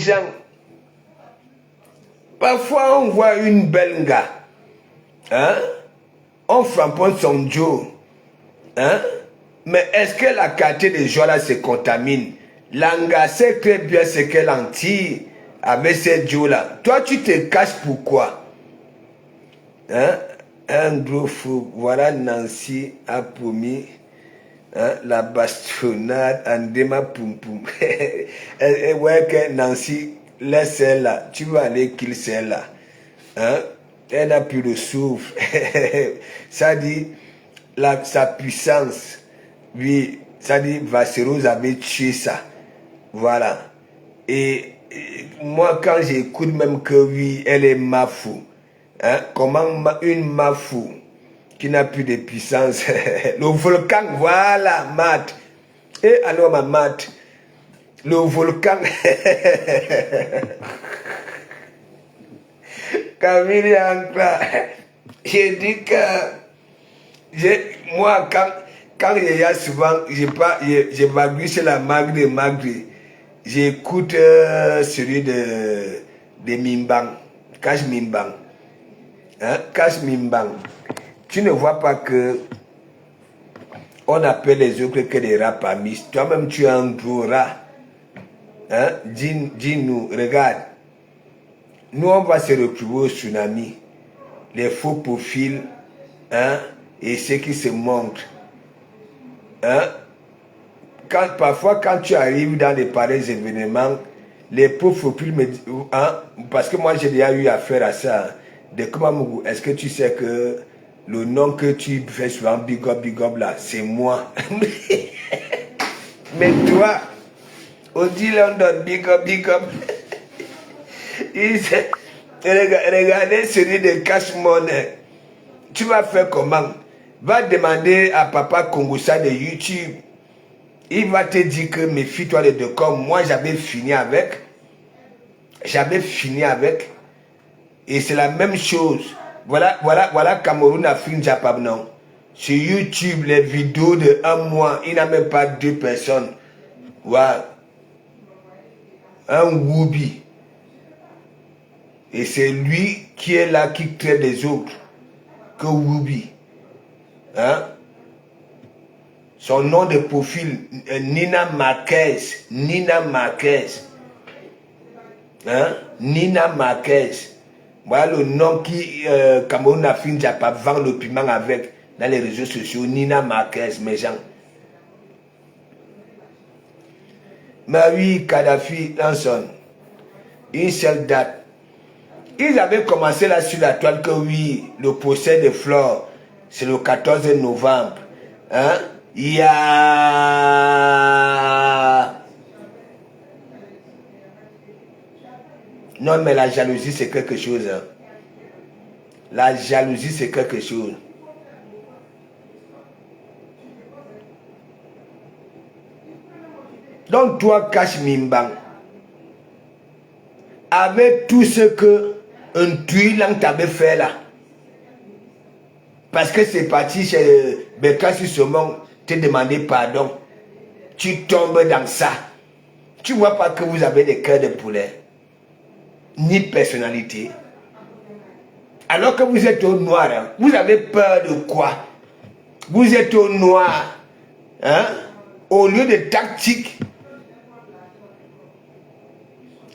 gens, parfois on voit une belle gars, hein, on framponne son Joe, hein, mais est-ce que la qualité des gens là se contamine? L'anga sait très bien ce qu'elle en tire avec ces Joe là. Toi tu te caches pourquoi? Hein? Un gros fou, voilà Nancy a promis, hein, la bastonnade en déma poum poum. Ouais que Nancy laisse celle-là, tu vas aller kill celle-là. Hein? Elle n'a plus de souffle. Ça dit sa puissance. Oui, ça dit Vacheros avait tué ça. Voilà. Et moi quand j'écoute même que oui, elle est ma fou. Hein? Comment une mafou qui n'a plus de puissance, le volcan, voilà, Matt. Et alors ma Matt, le volcan, Camille Ancla, j'ai dit que moi quand il y a souvent, je m'agrippe chez la Magri, j'écoute celui de Mimbang, Cash Mimbang. Hein, Cash Mimbang, tu ne vois pas que on appelle les autres que des rapamis. Toi-même, tu es un gros rat. Hein? Dis-nous, regarde. Nous, on va se retrouver au tsunami. Les faux profils, hein, et ceux qui se montrent. Hein? Parfois, quand tu arrives dans les pareils événements, les pauvres profils me disent, hein, parce que moi, j'ai déjà eu affaire à ça. Hein, de comment, est-ce que tu sais que le nom que tu fais souvent big up là, c'est moi. Mais toi, on dit London big up. Regardez celui de Cash Money. Tu vas faire comment? Va demander à papa Kongosa de YouTube. Il va te dire que méfie-toi de deux comme moi j'avais fini avec. Et c'est la même chose. Voilà Cameroun, Afrique, Japon, non. Sur YouTube, les vidéos de 1 mois, il n'a même pas 2 personnes. Voilà. Un Woubi. Et c'est lui qui est là, qui traite des autres. Que Woubi. Hein? Son nom de profil, Nina Marquez. Hein? Nina Marquez. Voilà le nom qui, Cameroun Afrique Japon vend le piment avec dans les réseaux sociaux. Nina Marquez, mes gens. Marie Kadhafi Lanson. Une seule date. Ils avaient commencé là sur la toile que oui, le procès de Flore, c'est le 14 novembre. Hein? Il y a... Non, mais la jalousie, c'est quelque chose. Hein. La jalousie, c'est quelque chose. Donc, toi, Cash Mimbang, avec tout ce que un tuilant t'avait fait là, parce que c'est parti chez Bekassi Somon te demander pardon, tu tombes dans ça. Tu vois pas que vous avez des cœurs de poulet, ni personnalité. Alors que vous êtes au noir, hein, vous avez peur de quoi? Vous êtes au noir, hein? Au lieu de tactique.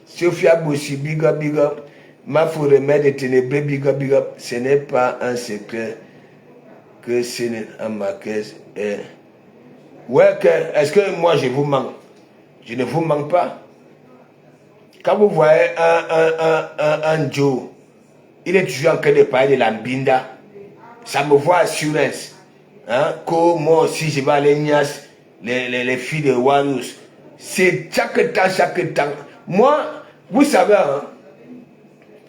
Sophia Bossi, big up. Ma faut remède de ténébreux, big up. Ce n'est pas un secret que c'est un Marquez. Ouais, est-ce que moi je vous manque? Je ne vous manque pas. Quand vous voyez un Joe, il est toujours en train de parler de la Mbinda. Ça me voit assurance. Hein? Que moi aussi je vais aller niasse les filles de Warus. C'est chaque temps. Moi, vous savez, hein,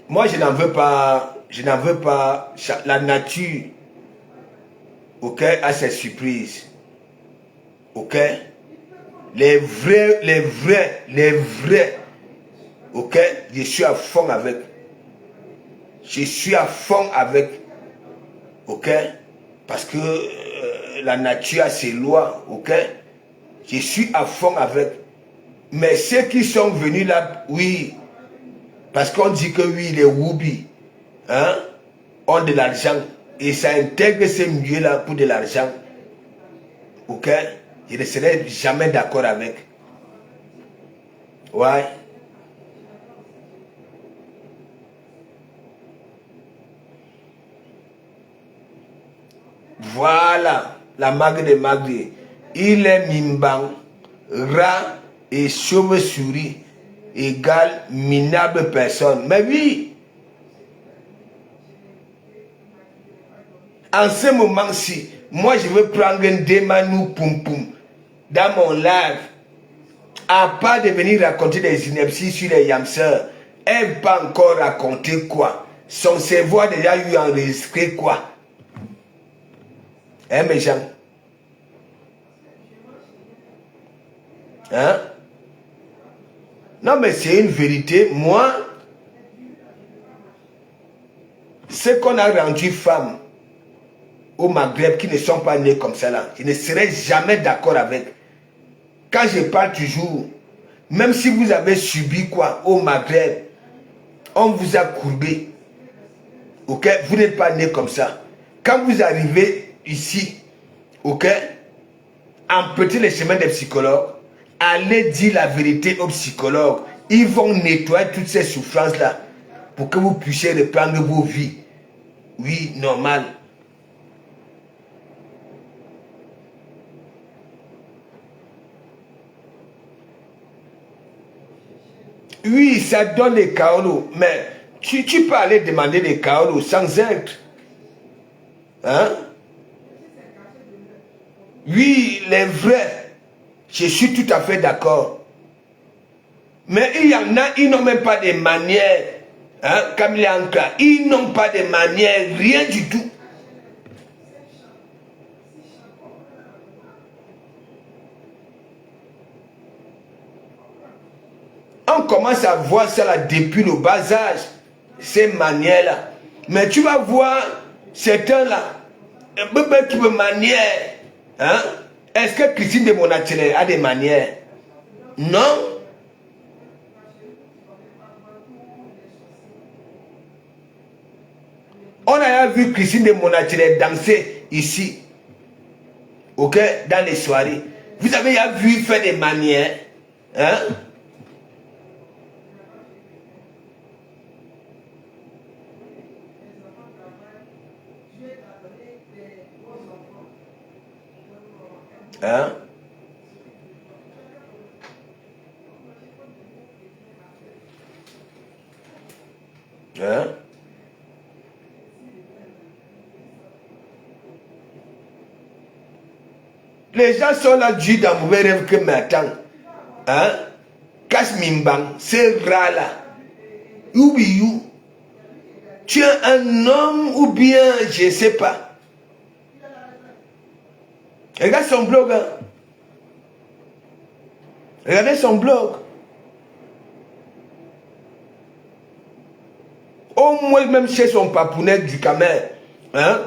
moi je n'en veux pas, la nature, ok, a ses surprises, ok, les vrais, ok, je suis à fond avec, ok, parce que la nature a ses lois, ok, je suis à fond avec. Mais ceux qui sont venus là, oui, parce qu'on dit que oui, les Woubi hein, ont de l'argent et ça intègre ces milieux-là pour de l'argent. Ok? Je ne serai jamais d'accord avec. Ouais. Voilà la mague de Magdi. Il est Mimban, rat et chauve-souris égale minable personne. Mais oui, en ce moment-ci, moi je veux prendre un démanou poum poum dans mon live. À part de venir raconter des inepties sur les yamseurs, elle pas encore raconter quoi. Son cerveau a déjà eu enregistré quoi. Hein, mes gens? Hein? Non, mais c'est une vérité. Moi, ce qu'on a rendu femmes au Maghreb qui ne sont pas nés comme ça là, je ne serai jamais d'accord avec. Quand je parle toujours, même si vous avez subi quoi au Maghreb, on vous a courbé. Ok? Vous n'êtes pas nés comme ça. Quand vous arrivez ici, ok? Empruntez les chemins des psychologues. Allez dire la vérité aux psychologues. Ils vont nettoyer toutes ces souffrances-là pour que vous puissiez reprendre vos vies. Oui, normal. Oui, ça donne des kaolos, mais tu peux aller demander des kaolos sans être. Hein? Oui, les vrais, je suis tout à fait d'accord. Mais il y en a, ils n'ont même pas de manières. Hein, Camille Anka, ils n'ont pas de manières, rien du tout. On commence à voir ça là depuis le bas âge, ces manières-là. Mais tu vas voir certains là, un peu de manières. Hein? Est-ce que Christine de Monatele a des manières? Non. On a vu Christine de Monatele danser ici, ok, dans les soirées. Vous avez vu faire des manières, hein? Hein? Hein? Les gens sont là, Dieu dans mauvais rêve que m'attend. Hein? Casse Mimbang, c'est rat là. You. Tu es un homme ou bien, je ne sais pas. Regarde son blog. Hein? Regardez son blog. Au moins, même chez son papounet du Camer, hein?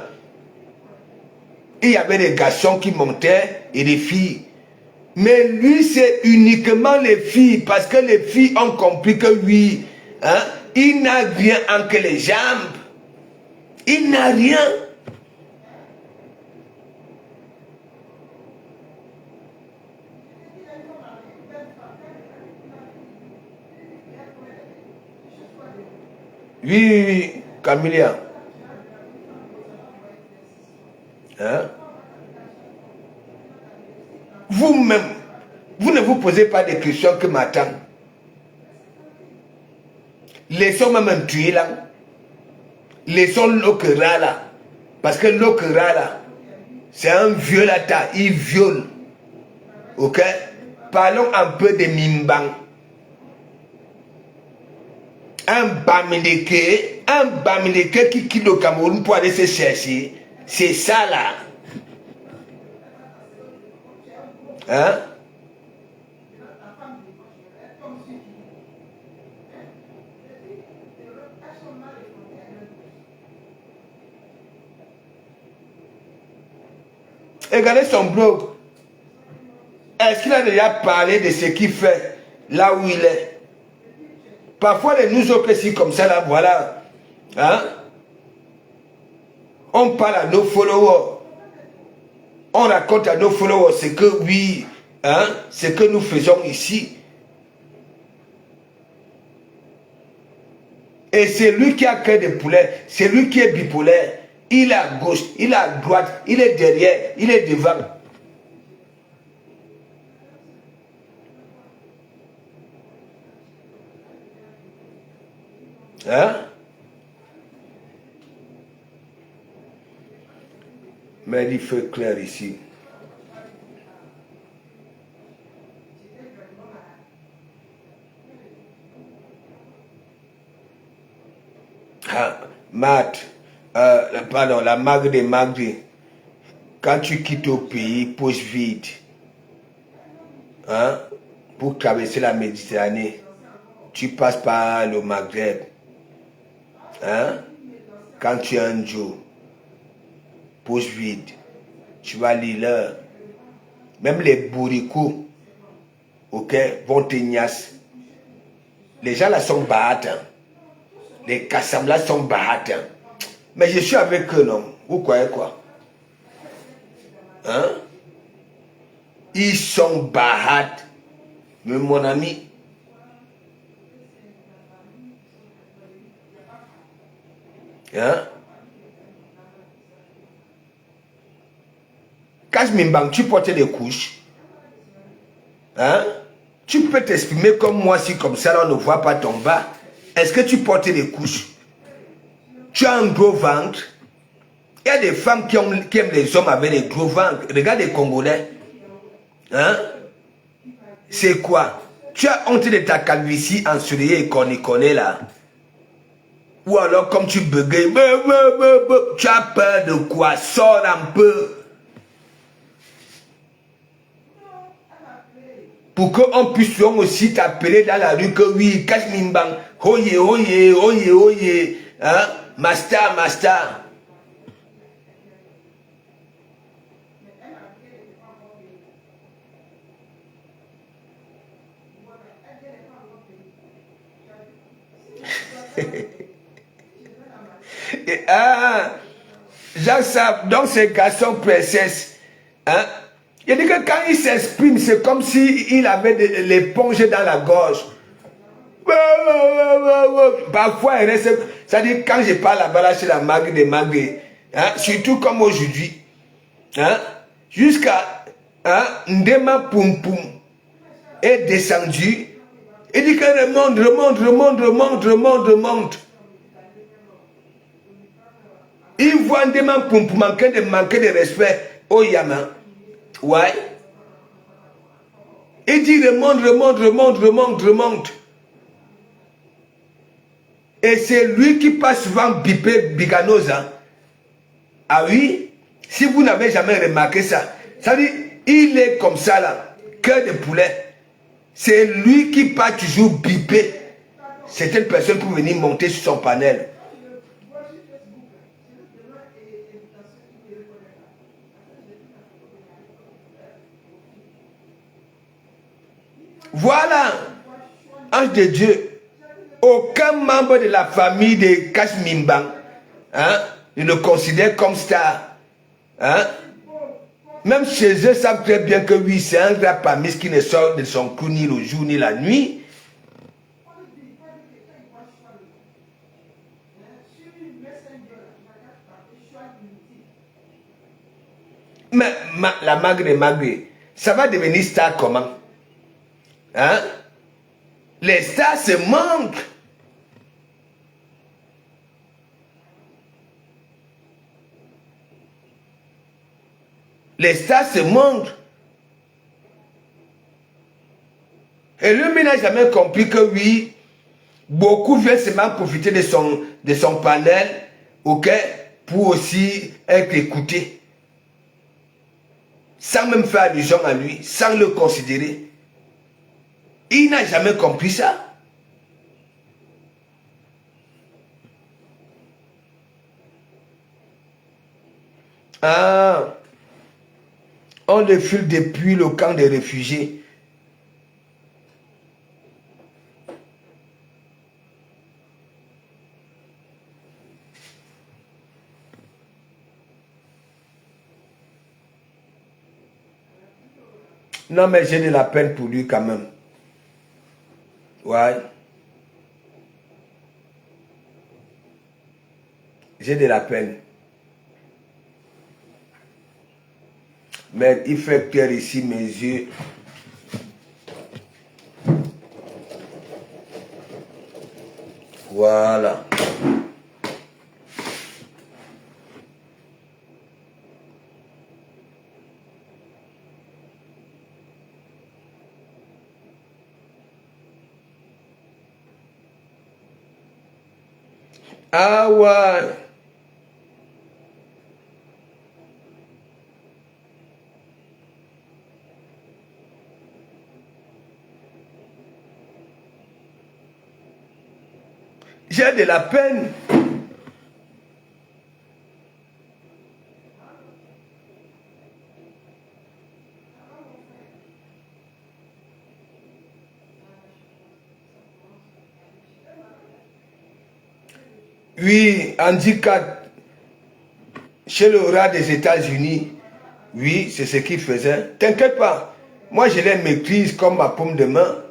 Il y avait des garçons qui montaient et des filles. Mais lui, c'est uniquement les filles, parce que les filles ont compris que oui, hein, il n'a rien entre les jambes. Il n'a rien. Oui, Camilla. Hein? Vous-même, vous ne vous posez pas des questions que m'attend. Laissons même un tuer là. Laissons l'okera là. Parce que l'okera là, c'est un violateur, il viole. Ok? Parlons un peu de Mimbang. Un Bamileke qui quitte le Cameroun pour aller se chercher. C'est ça là. Hein? Regardez son blog. Est-ce qu'il a déjà parlé de ce qu'il fait là où il est. Parfois, les nous aussi comme ça, là, voilà. Hein? On parle à nos followers. On raconte à nos followers ce que, oui, hein, ce que nous faisons ici. Et c'est lui qui a créé des poulets. C'est lui qui est bipolaire. Il est à gauche, il est à droite, il est derrière, il est devant. Hein? Mais il fait clair ici. Ah, Matt, pardon, la Magde des Magde, quand tu quittes au pays, poche vide, hein, pour traverser la Méditerranée, tu passes par le Maghreb, hein, quand tu es un jour, poche vide, tu vas lire l'heure. Même les bourricous, ok, vont te niasse. Les gens là sont bahates, hein. Les Kassam là sont bahates, hein. Mais je suis avec eux, non? Vous croyez quoi? Hein? Ils sont bahates. Mais mon ami, hein? Kashmimbang, tu portais des couches. Hein? Tu peux t'exprimer comme moi si comme ça, là, on ne voit pas ton bas. Est-ce que tu portais des couches? Tu as un gros ventre. Il y a des femmes qui aiment les hommes avec des gros ventres. Regarde les Congolais. Hein? C'est quoi? Tu as honte de ta calvitie ensoleillée et qu'on y connaît là. Ou alors comme tu bégayes, tu as peur de quoi? Sors un peu. Pour qu'on puisse aussi t'appeler dans la rue que oui, Kashmimbang, oye, oye, oye, oye, hein? Master, master. Jacques Sab, donc ces garçons princesses, hein? Il dit que quand il s'exprime, c'est comme s'il avait l'éponge dans la gorge. Parfois, il reste. C'est-à-dire, quand je parle là-bas, là, chez la Magre des Magres, hein, surtout comme aujourd'hui, hein, jusqu'à Ndema Poum Poum est descendu. Il dit que remonte, remonte, remonte, remonte, remonte, remonte. Il voit Ndema Poum Poum manquer de respect au Yaman. Ouais. Il dit remonte, remonte, remonte, remonte, remonte. Et c'est lui qui passe souvent biper Biganosa. Ah oui? Si vous n'avez jamais remarqué ça, ça dit, il est comme ça là, cœur de poulet. C'est lui qui passe toujours biper certaines personnes pour venir monter sur son panel. Voilà, ange de Dieu. Aucun membre de la famille de Kashmimbang, hein, ne le considère comme star. Hein? Même chez eux, savent très bien que oui, c'est un gars parmi qui ne sort de son cou ni le jour ni la nuit. Mais la Magre, ça va devenir star comment? Hein? Les stars se manquent. Les stars se manquent. Et lui n'a jamais compris que oui, beaucoup veulent seulement profiter de son panel, ok, pour aussi être écouté. Sans même faire allusion à lui, sans le considérer. Il n'a jamais compris ça. Ah, on défile depuis le camp des réfugiés. Non, mais j'ai de la peine pour lui quand même. Ouais. J'ai de la peine. Mais il fait clair ici mes yeux. Voilà. Ah ouais. J'ai de la peine. Oui, handicap chez le roi des États-Unis. Oui, c'est ce qu'il faisait. T'inquiète pas. Moi, je les maîtrise comme ma paume de main.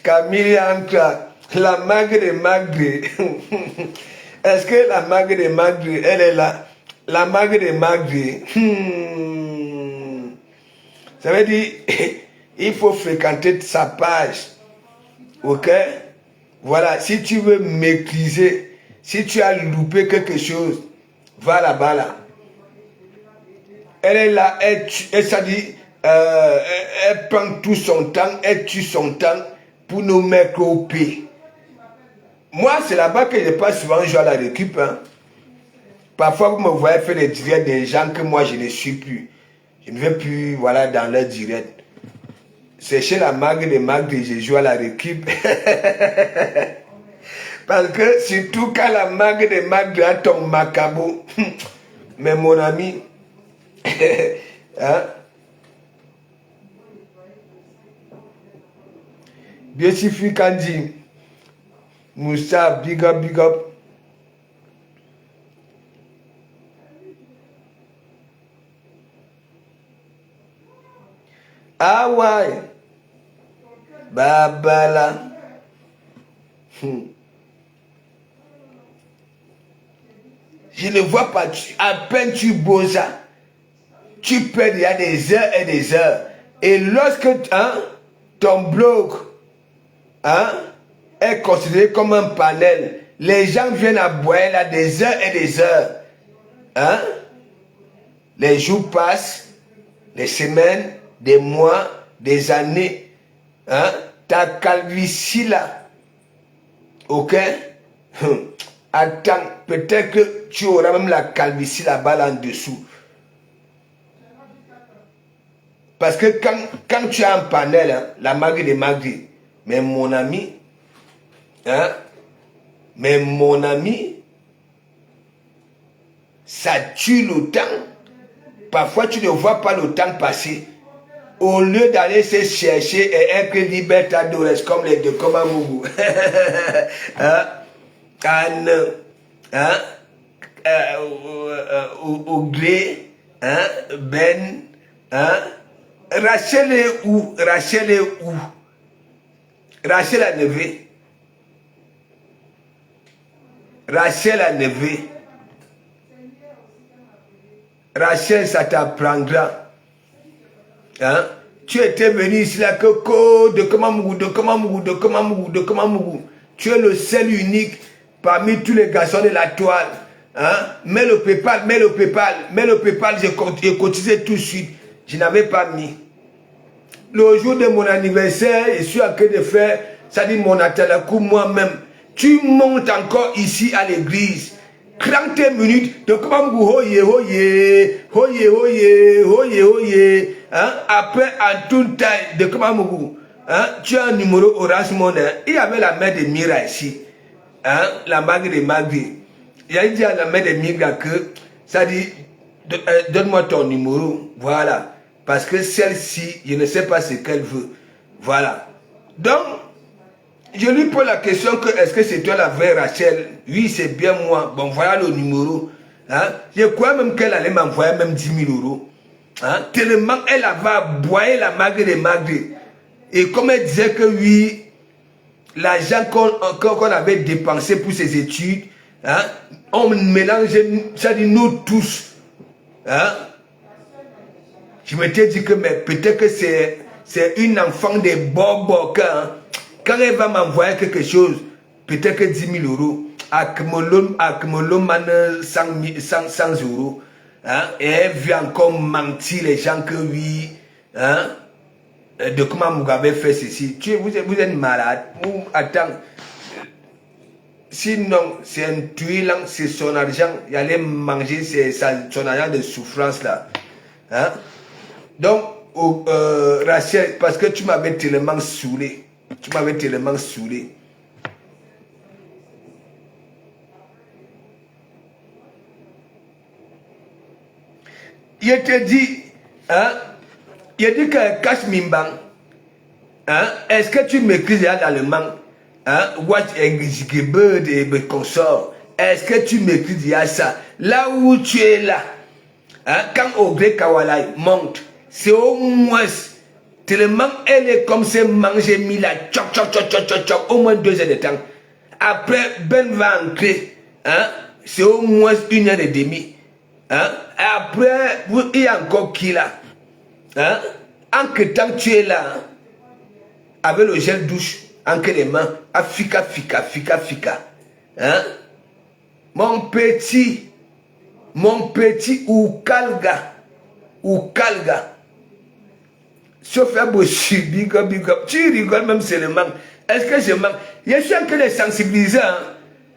Camille entre la magre magre. Est-ce que la magre magre, elle est là? La magre magre. Ça veut dire, il faut fréquenter sa page. Ok? Voilà, si tu veux maîtriser, si tu as loupé quelque chose, va là-bas là. Elle est là, ça dit, elle prend tout son temps, elle tue son temps pour nous mettre au pied. Moi, c'est là-bas que je passe souvent jouer à la récup. Hein. Parfois, vous me voyez faire des directs des gens que moi, je ne suis plus. Je ne vais plus, voilà, dans leur direct. C'est chez la mague des magues que je joue à la récup. Parce que surtout quand la mague des magues a ton macabo. Mais mon ami, hein? Beautiful Kandi, Moussa, big up, big up. Ah ouais, Babala. Je ne vois pas, à peine tu bosses, tu perds il y a des heures et des heures. Et lorsque hein, ton blog hein, est considéré comme un panel, les gens viennent à boire là des heures et des heures. Hein? Les jours passent, les semaines, des mois, des années. Hein? Ta calvitie là, ok? Attends, peut-être que tu auras même la calvitie là-bas là en dessous. Parce que quand tu as un panel, hein, la magie des magies, mais mon ami, hein, ça tue le temps. Parfois, tu ne vois pas le temps passer. Au lieu d'aller se chercher et être libertadores comme les deux, comme un mougou. Hein? Hein? Ouglé, hein? Ben, hein? Rachel est où? Rachel est où? Rachel a nevé. Rachel a nevé. Rachel, ça t'apprendra. Hein? Tu étais venu ici là, de Kamamougou. Tu es le seul unique parmi tous les garçons de la toile. Hein? Mets le PayPal, j'ai cotisé tout de suite. Je n'avais pas mis. Le jour de mon anniversaire, je suis en train de faire, ça dit mon atalakou moi-même. Tu montes encore ici à l'église. 30 minutes de Kamamougou, hoye. Hein? Après, en toute taille de Kamamougou, hein? Tu as un numéro Orange Money. Il y avait la mère de Mira ici. Hein? La mague de Magri. Il a dit à la mère de Mira que, ça dit, donne-moi ton numéro. Voilà. Parce que celle-ci, je ne sais pas ce qu'elle veut. Voilà. Donc, Je lui pose la question que est-ce que c'est toi la vraie Rachel? Oui, c'est bien moi. Bon, voilà le numéro. Hein? Je crois même qu'elle allait m'envoyer même 10 000 euros. Hein? Tellement elle avait aboyé la maigre des maigres. Et comme elle disait que oui, l'argent qu'on avait dépensé pour ses études, hein, on mélangeait, ça dit nous tous. Hein? Je m'étais dit que mais peut-être que c'est une enfant de Bobo. Hein? Quand elle va m'envoyer quelque chose, peut-être que 10 000 euros, à 100 euros, hein? Et elle vient encore mentir les gens que oui, hein? De comment Mugabe fait ceci. Vous êtes malade. Attends. Sinon, c'est un tuilant, c'est son argent. Il allait manger son argent de souffrance là. Hein? Donc, Rachel, parce que tu m'avais tellement saoulé. Tu m'avais tellement saoulé. Je te dis, hein? Il a dit que Cash Mimbang, hein? Est-ce que tu maîtrises l'allemand? Hein? What Bird et mes consorts. Est-ce que tu maîtrises ça? Là où tu es là, hein? Quand Ogre Kawalai monte, c'est au moins tellement elle est comme c'est manger mille à tchoc, tchoc, tchoc, tchoc, tchoc, tchoc, au moins 2 heures de temps. Après, Ben va entrer, hein? C'est au moins 1 heure et demie. Hein? Après, il y a encore qui là? Hein? En que temps tu es là, hein? Avec le gel douche, en que les mains, à fika, fika, fika, fika. Hein? Mon petit, ou calga. Sauf à bossu, big up, big up. Tu rigoles même seulement. Est-ce que je manque? Je suis en train de sensibiliser, hein?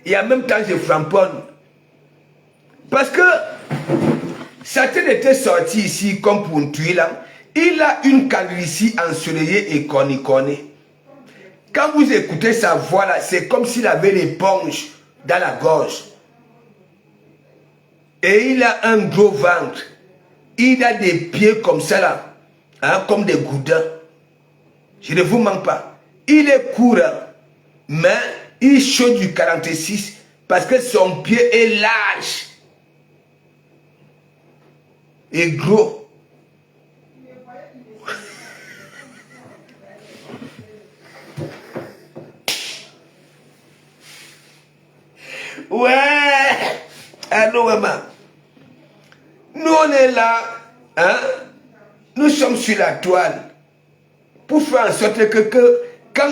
Et en même temps, je framponne. Parce que Satan était sorti ici comme pour un tuilant. Il a une calvitie ensoleillée et corniconnée. Quand vous écoutez sa voix là, c'est comme s'il avait l'éponge dans la gorge. Et il a un gros ventre. Il a des pieds comme ça là, hein, comme des goudins. Je ne vous mens pas. Il est court, hein, mais il chaud du 46 parce que son pied est large et gros. Ouais, allô maman. Nous on est là, hein? Nous sommes sur la toile pour faire en sorte que quand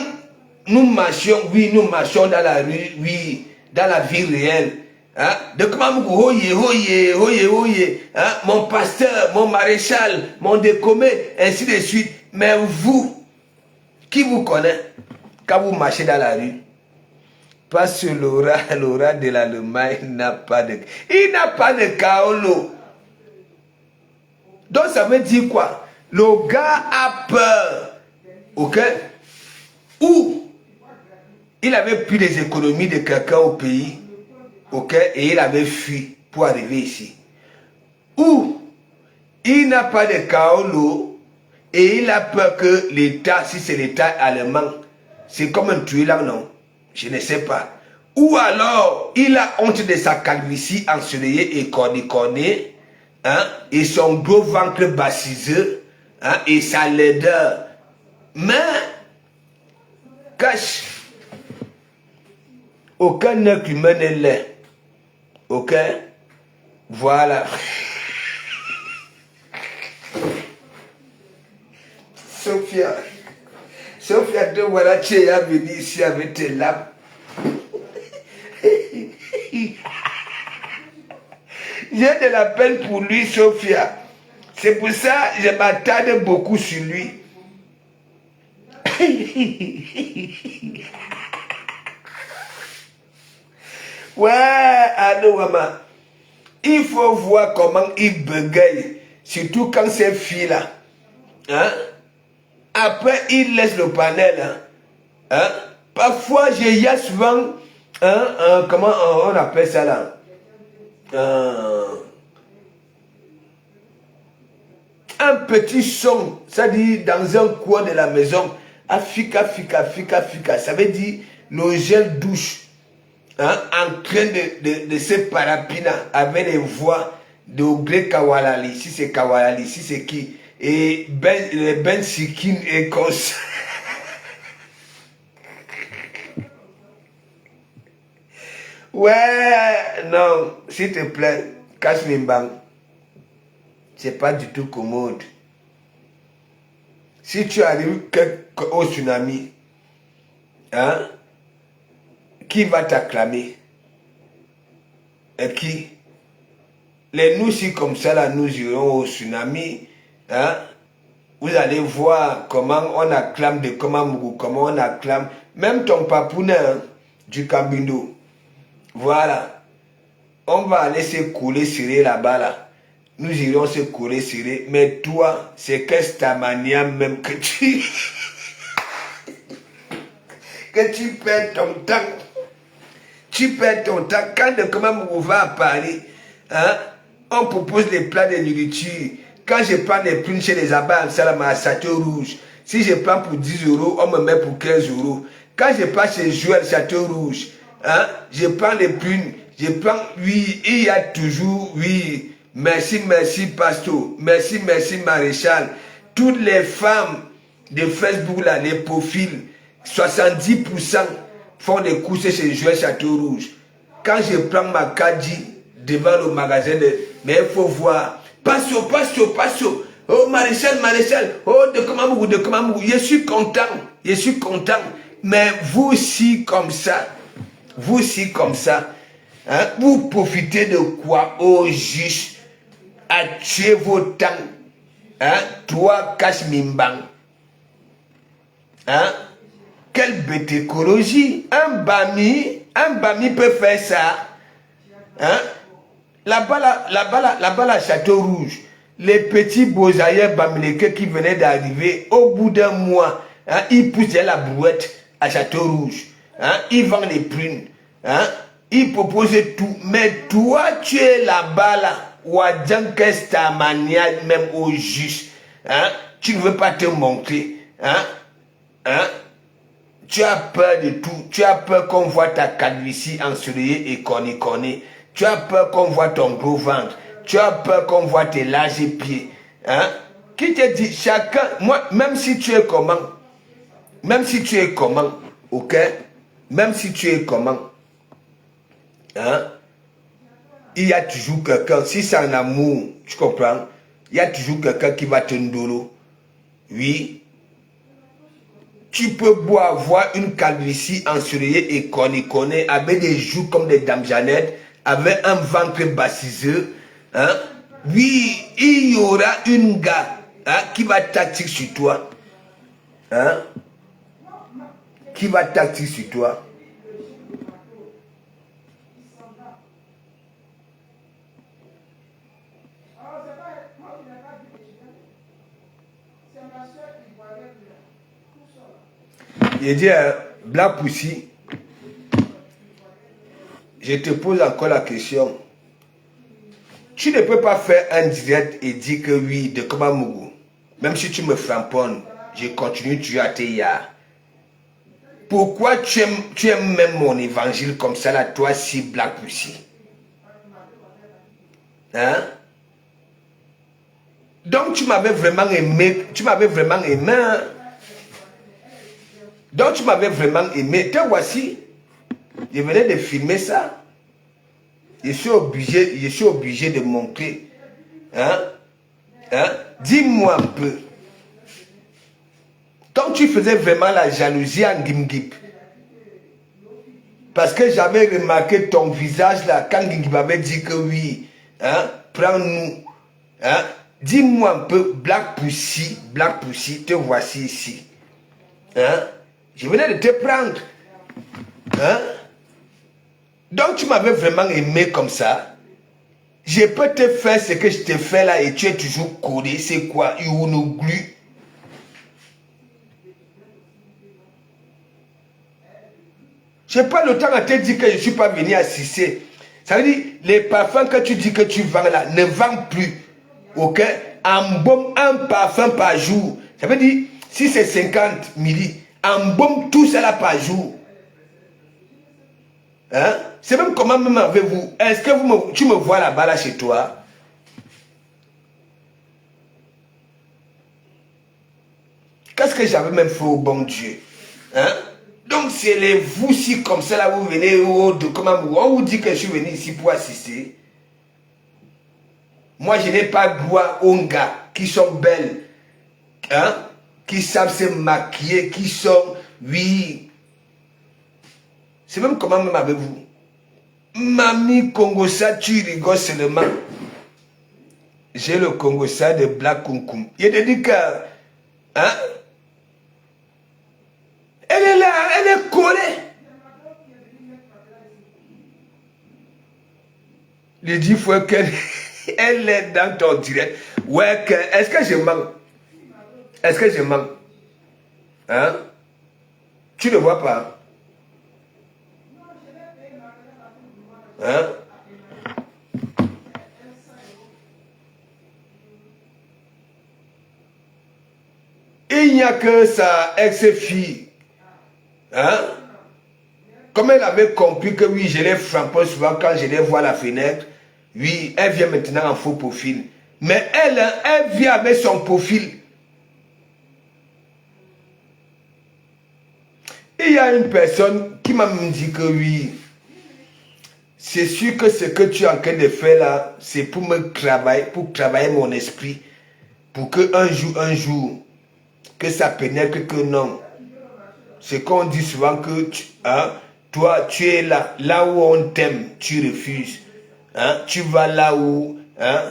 nous marchons, oui, nous marchons dans la rue, oui, dans la vie réelle. Hein? De comment hein? Mon pasteur, mon maréchal, mon décommé, ainsi de suite. Mais vous, qui vous connaît quand vous marchez dans la rue? Parce que Laura de l'Allemagne n'a pas de... Il n'a pas de kaolo. Donc ça veut dire quoi? Le gars a peur. Ok? Ou il avait pris des économies de quelqu'un au pays. Ok? Et il avait fui pour arriver ici. Ou il n'a pas de kaolo et il a peur que l'État, si c'est l'État allemand, c'est comme un tuilant, non? Je ne sais pas. Ou alors, il a honte de sa calvitie ensoleillée et corniconnée, hein, et son gros ventre bassiseux, hein, et sa laideur. Mais, cache, aucun être humain n'est laid. Ok? Voilà. Sophia, de voilà, tu es venue ici avec tes larmes. J'ai de la peine pour lui, Sophia. C'est pour ça que je m'attarde beaucoup sur lui. Ouais, allô, maman. Il faut voir comment il bégaye. Surtout quand c'est fille-là. Hein? Après, il laisse le panel. Hein? Hein? Parfois, il y a souvent, hein, comment on appelle ça là? Un petit son, ça dit dans un coin de la maison, Africa. Ça veut dire le gel douche. Hein, en train de se parapiner avec les voix de Gré Kawalali. Si c'est Kawalali, si c'est qui? Et Ben Sikin et Kos. Ouais, non, s'il te plaît, cache mes bancs. C'est pas du tout commode. Si tu arrives au tsunami, hein, qui va t'acclamer? Et qui? Les nous, si comme ça, là, nous irons au tsunami, hein, vous allez voir comment on acclame de comment on acclame. Même ton papounet, hein, du Kambindo. Voilà. On va aller se couler serré là-bas, là. Nous irons se couler serré. Mais toi, c'est qu'est-ce ta manière même que tu... que tu perds ton temps. Tu perds ton temps. Quand de comment on va à Paris, hein, on propose les plats de nourriture. Quand je prends les prunes chez les abats, Salama à Château Rouge, si je prends pour 10 €, on me met pour 15 €. Quand je passe chez Joël Château Rouge, hein, je prends les prunes, je prends, oui, il y a toujours, oui, merci Pasteur, merci Maréchal. Toutes les femmes de Facebook, là, les profils, 70% font des courses chez Joël Château Rouge. Quand je prends ma caddie devant le magasin, mais il faut voir. Pasteur. Oh, Maréchal. Oh, de Kamambougou. Je suis content. Mais vous aussi comme ça, hein, vous profitez de quoi? Oh, juste à tuer vos temps. Hein, toi, cache Mimbang. Hein? Quelle bête écologie. Un bami peut faire ça. Hein? Là-bas, à Château Rouge, les petits beaux-ailleurs bamileke qui venaient d'arriver, au bout d'un mois, hein, ils poussaient la brouette à Château Rouge. Hein, ils vendent les prunes. Hein, ils proposent tout. Mais toi, tu es là-bas, là, Wadjan ta manière, même au juste. Hein, tu ne veux pas te montrer. Hein, hein, tu as peur de tout. Tu as peur qu'on voit ta calvitie ensoleillée et cornée. Tu as peur qu'on voit ton gros ventre. Tu as peur qu'on voit tes larges pieds. Hein? Qui te dit, chacun, moi, même si tu es comment, ok? Même si tu es comment, hein? Il y a toujours quelqu'un, si c'est un amour, tu comprends? Il y a toujours quelqu'un qui va te ndolo. Oui. Tu peux avoir une calvitie ensoleillée et cornée avec des joues comme des dames Jeannette, avec un ventre bassiseux, hein? Oui, il y aura une gars, hein, qui va tactique sur toi. Hein? Qui va tactique sur toi. Il dit, Black Pussy, je te pose encore la question. Tu ne peux pas faire un direct et dire que oui, de Kamambougou. Même si tu me framponnes, je continue toujours à te yard. Pourquoi tu aimes même mon évangile comme ça là, toi, si Black Pussy? Hein? Donc tu m'avais vraiment aimé, hein? Donc tu m'avais vraiment aimé. Te voici, je venais de filmer ça. Je suis obligé de montrer. Hein? Hein? Dis-moi un peu. Quand tu faisais vraiment la jalousie à Ngimgip, parce que j'avais remarqué ton visage là, quand Ngimgip avait dit que oui, hein, prends-nous. Hein? Dis-moi un peu, Black Pussy, te voici ici. Hein? Je venais de te prendre. Hein? Donc tu m'avais vraiment aimé comme ça. Je peux te faire ce que je te fais là et tu es toujours collé. C'est quoi? Une glu. Je n'ai pas le temps à te dire que je ne suis pas venu assister. Ça veut dire, les parfums que tu dis que tu vends là, ne vendent plus. Ok? En bon, un parfum par jour. Ça veut dire, Si c'est 50 milli, embaume tout cela par jour. Hein? C'est même comment même avec vous. Est-ce que tu me vois là-bas là chez toi? Qu'est-ce que j'avais même fait au bon Dieu? Hein? Donc c'est les vous si comme ça là vous venez comment on vous dit que je suis venu ici pour assister. Moi je n'ai pas gloire aux gars qui sont belles, hein? Qui savent se maquiller, qui sont, oui. C'est même comment même avec vous. Mamie Congosa, tu rigoles seulement. J'ai le Congosa de Black Kunkum. Il te dit que, hein? Elle est là, elle est collée. Les 10 fois qu'elle elle est dans ton direct. Ouais, est-ce que je manque? Est-ce que je manque? Hein? Tu ne vois pas? Hein? Il n'y a que sa ex-fille. Hein? Comme elle avait compris que oui, je les frappe souvent quand je les vois à la fenêtre. Oui, elle vient maintenant en faux profil. Mais elle vient avec son profil. Il y a une personne qui m'a dit que oui, c'est sûr que ce que tu es en train de faire là, c'est pour pour travailler mon esprit. Pour que un jour, que ça pénètre que non. C'est qu'on dit souvent que hein, toi, tu es là où on t'aime, tu refuses. Hein, tu vas là où, hein,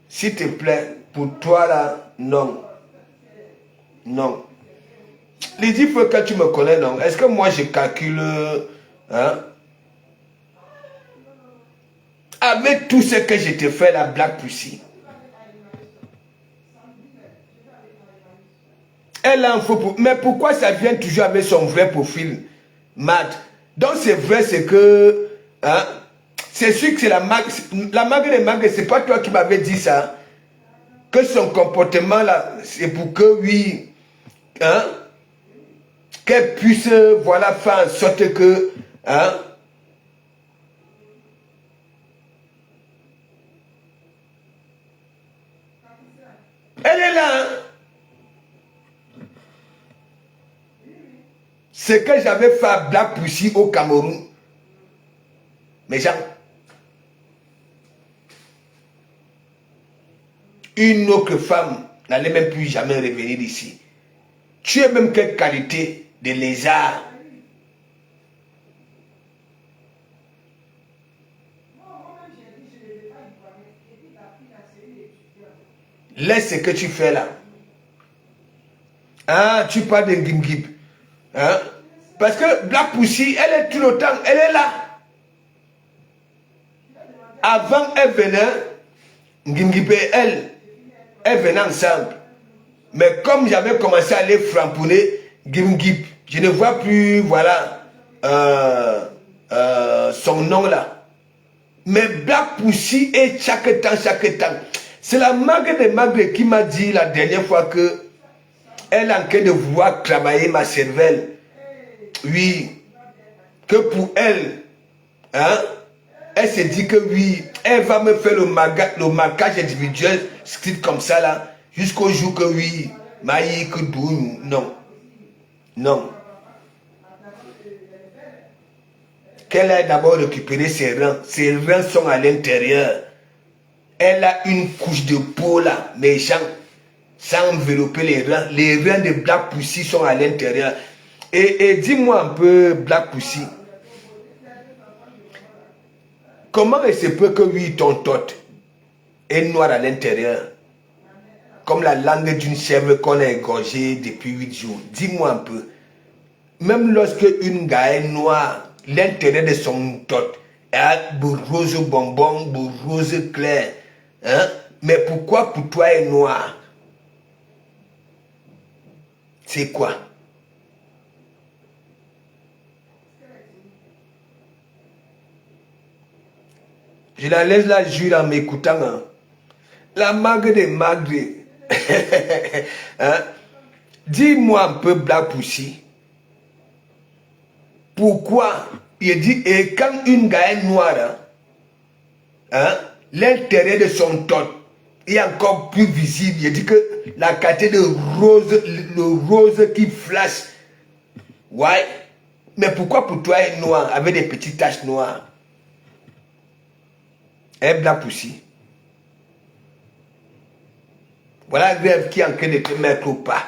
s'il te plaît, pour toi là, non. Non. Les 10 fois que tu me connais, non. Est-ce que moi je calcule, hein, avec tout ce que je te fais, la Black Pussy. Elle a un faux profil. Mais pourquoi ça vient toujours avec son vrai profil, Matt? Donc c'est vrai, c'est que, hein, c'est sûr que c'est la marque de Mag, c'est pas toi qui m'avais dit ça. Que son comportement là, c'est pour que oui, hein, qu'elle puisse, voilà, faire en sorte que, hein, elle est là, hein. Ce que j'avais fait à Black Pussy au Cameroun, mes gens, une autre femme n'allait même plus jamais revenir ici. Tu es même quelle qualité de lézard? Laisse ce que tu fais là. Ah, tu parles de Ngimgib. Hein? Parce que Black Pussy, elle est tout le temps, elle est là. Avant, elle venait, Ngimgib et elle venaient ensemble. Mais comme j'avais commencé à les framponner, Ngimgib, je ne vois plus, voilà, son nom là. Mais Black Pussy est chaque temps. C'est la mague de Magre qui m'a dit la dernière fois que elle est en train de vouloir travailler ma cervelle. Oui, que pour elle, hein, elle se dit que oui, elle va me faire le marquage individuel, script comme ça là, jusqu'au jour que oui, Maï, que Dounou, non, non. Qu'elle ait d'abord récupéré ses reins sont à l'intérieur. Elle a une couche de peau là, méchant, sans envelopper les reins de Black Pussy sont à l'intérieur. Et dis-moi un peu, Black Pussy, comment il se peut que oui, ton tot est noir à l'intérieur, comme la langue d'une chèvre qu'on a égorgée depuis 8 jours? Dis-moi un peu. Même lorsque une gars est noire, l'intérieur de son tot est rose bonbon, rose clair. Hein? Mais pourquoi pour toi est noir? C'est quoi? Je la laisse la jure en m'écoutant. Hein? La mague de Magre. Hein? dis-moi un peu, Black Pussy, pourquoi il dit, et quand une gars est noire, hein, l'intérêt de son tot est encore plus visible. Il dit que la qualité de rose, le rose qui flash, ouais, mais pourquoi pour toi est noir, avec des petites taches noires? Black Pussy. Voilà le rêve qui est en train de te mettre au pas.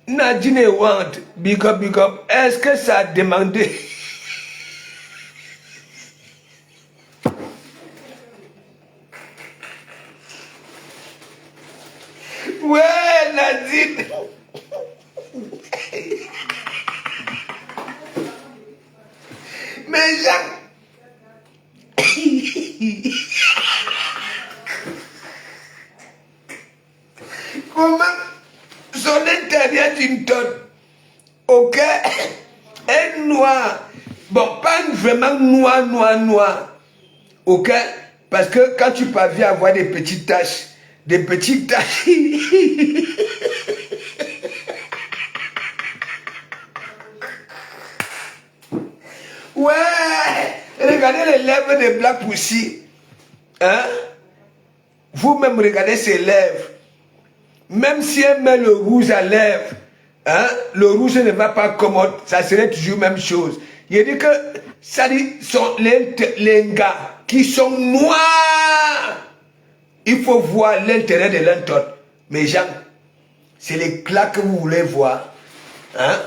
Nadine want, big up, big up. Est-ce que ça a demandé? Ouais, Nadine. Mais Jean. Comment son intérieur d'une tonne, ok, est noir. Bon, pas vraiment noir, ok, parce que quand tu parviens à avoir des petites taches, ouais, regardez les lèvres de Black Pussy, hein, vous-même regardez ses lèvres. Même si elle met le rouge à lèvres, hein, le rouge ne va pas commode, ça serait toujours la même chose. Il dit que ça dit, sont les gars qui sont noirs. Il faut voir l'intérêt de l'autre. Mais Jean, c'est l'éclat que vous voulez voir. Hein?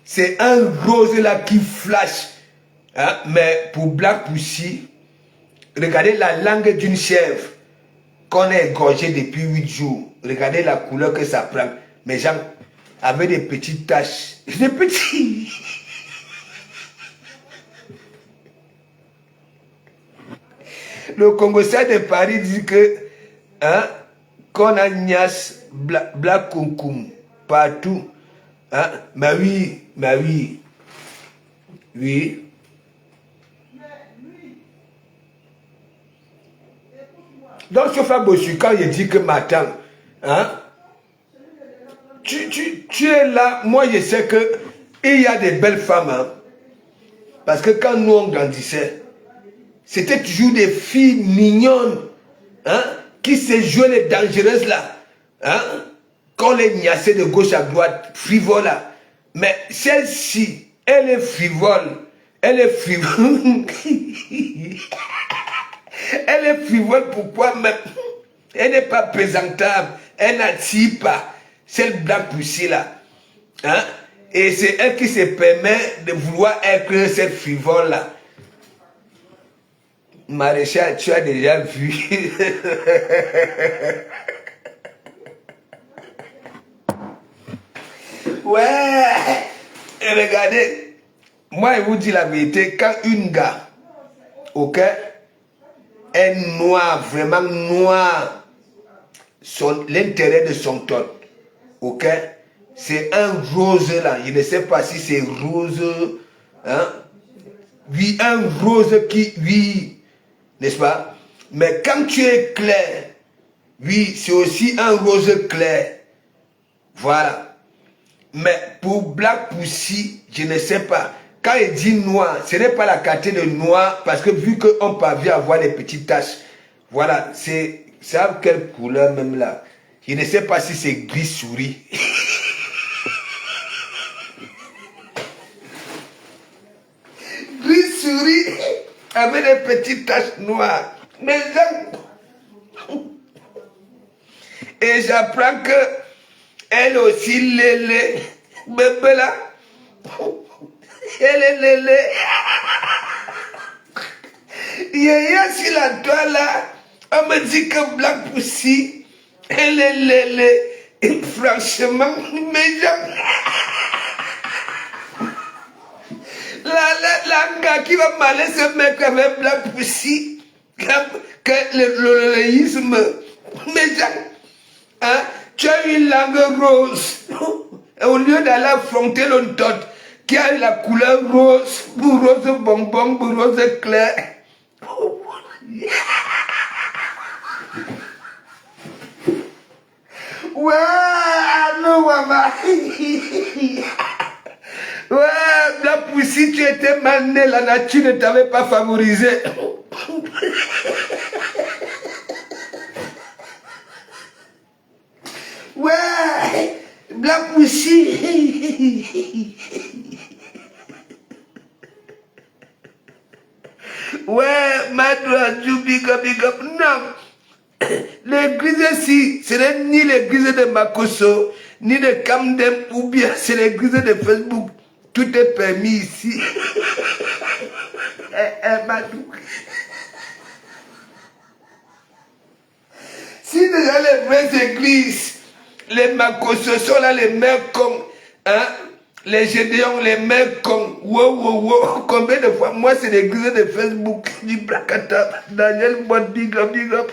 C'est un rose là qui flash. Hein? Mais pour Black Pussy, regardez la langue d'une chèvre qu'on a égorgée depuis 8 jours. Regardez la couleur que ça prend. Mais Jean, avec des petites taches. Des petits. Le Congolais de Paris dit que hein, qu'on a Nias, Black Kunkum partout. Hein? Mais oui, mais oui. Oui. Donc, Sofa Bossu, quand il dit que m'attends, hein, tu es là, moi je sais que il y a des belles femmes, hein, parce que quand nous on grandissait, c'était toujours des filles mignonnes, hein, qui se jouaient les dangereuses là, hein, qu'on les niassait de gauche à droite, frivole là. Mais celle-ci, elle est frivole, elle est frivole. Elle est frivole, pourquoi même? Elle n'est pas présentable, elle n'attire pas. Cette Black Pussy là. Hein? Et c'est elle qui se permet de vouloir être cette frivole là. Maréchal, tu as déjà vu. Ouais. Et regardez, moi je vous dis la vérité, quand une gars, ok, est noir, vraiment noir, l'intérêt de son ton, ok, c'est un rose là, je ne sais pas si c'est rose, hein, oui, un rose qui, oui, n'est-ce pas, mais quand tu es clair, oui, c'est aussi un rose clair, voilà, mais pour Black Pussy, je ne sais pas. Quand il dit noir, ce n'est pas la qualité de noir, parce que vu qu'on parvient à voir des petites taches, voilà, c'est ça quelle couleur même là. Je ne sais pas si c'est gris souris. Gris souris avec des petites taches noires. Mais et j'apprends que elle aussi lélé, bébé là. Elle est lélé. Yaya sur la toile là, on me dit que Black Pussy, elle est lélé. Et franchement, mes gens, la gars qui va m'aller se mettre avec Black Pussy, que le léisme, mes gens, hein, tu as une langue rose. Et au lieu d'aller affronter l'autre qui a la couleur rose, pour rose bonbon, pour rose clair. Ouais, non, maman. Ouais, la poussière, tu étais mal né, la nature ne t'avait pas favorisé. Ouais, la poussière. Ouais, Madou, big up. Non, l'église ici, ce n'est ni l'église de Makoso, ni de Camden, ou bien c'est l'église de Facebook. Tout est permis ici. Madou. Si déjà les vraies églises, les Makoso sont là, les mères comme, hein, les Gédéons, les mères comme, wow, combien de fois, moi c'est l'église de Facebook, du Blakata, Daniel Bot, big up.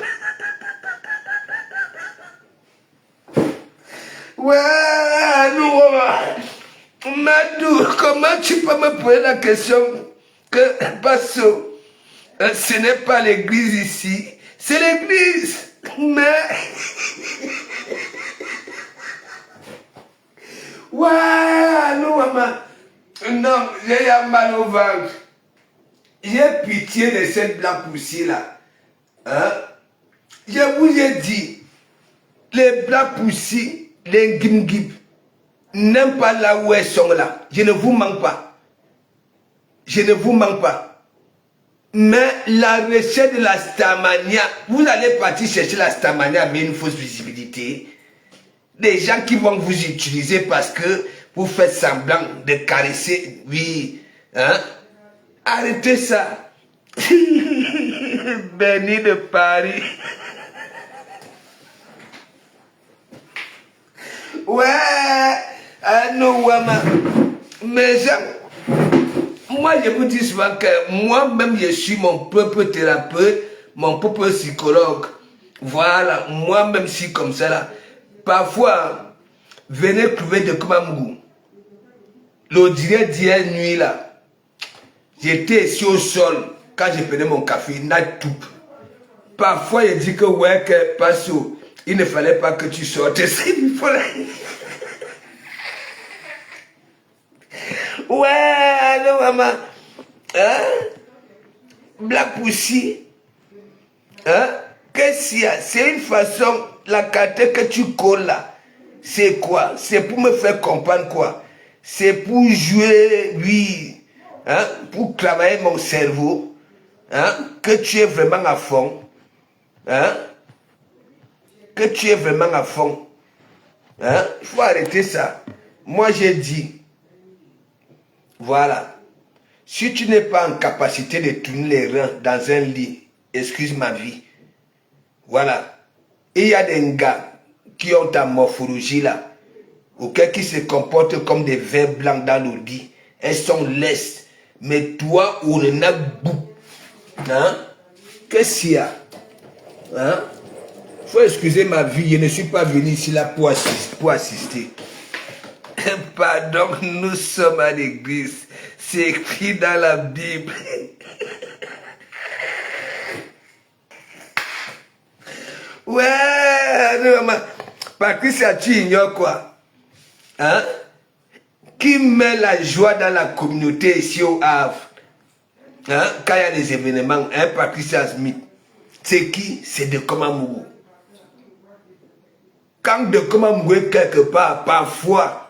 Ouais, nous, Madou, comment tu peux me poser la question que, parce que ce n'est pas l'église ici, c'est l'église, mais... Ouais, nous, maman, non, j'ai mal au ventre. J'ai pitié de cette blanc poussière là. Hein? Je vous ai dit, les blancs poussières, les gimgib, n'aiment pas là où elles sont là. Je ne vous manque pas. Mais la recette de la stamania, vous allez partir chercher la stamania avec une fausse visibilité. Des gens qui vont vous utiliser parce que vous faites semblant de caresser. Oui. Hein? Arrêtez ça. Béni de Paris. Ouais. Non, mais moi, je vous dis souvent que moi-même, je suis mon propre thérapeute, mon propre psychologue. Voilà, moi-même, je suis comme ça là. Parfois, venez trouver de Komamou. Le d'hier nuit là, j'étais ici au sol quand je prenais mon café, tout. Parfois, il dit que ouais, que Passo, il ne fallait pas que tu sortes. Il fallait... Ouais, alors maman, hein? Black Pussy, hein? Qu'est-ce qu'il y a? C'est une façon, la carte que tu colles là, c'est quoi? C'est pour me faire comprendre quoi? C'est pour jouer, oui, hein? Pour travailler mon cerveau, hein? Que tu es vraiment à fond, hein? Que tu es vraiment à fond, hein? Il faut arrêter ça. Moi j'ai dit, voilà. Si tu n'es pas en capacité de tourner les reins dans un lit, excuse ma vie. Voilà. Et il y a des gars qui ont ta morphologie là, ou qui se comportent comme des vers blancs dans le lit. Elles sont lestes. Mais toi, on en a beaucoup. Hein? Qu'est-ce qu'il y a? Hein? Faut excuser ma vie, je ne suis pas venu ici là pour assister. Pardon, nous sommes à l'église. C'est écrit dans la Bible. Ouais, non, Patricia, tu ignores quoi? Hein? Qui met la joie dans la communauté ici au Havre? Hein? Quand il y a des événements, hein, Patricia Smith. C'est qui? C'est de Komamou. Quand de Komamou est quelque part, parfois,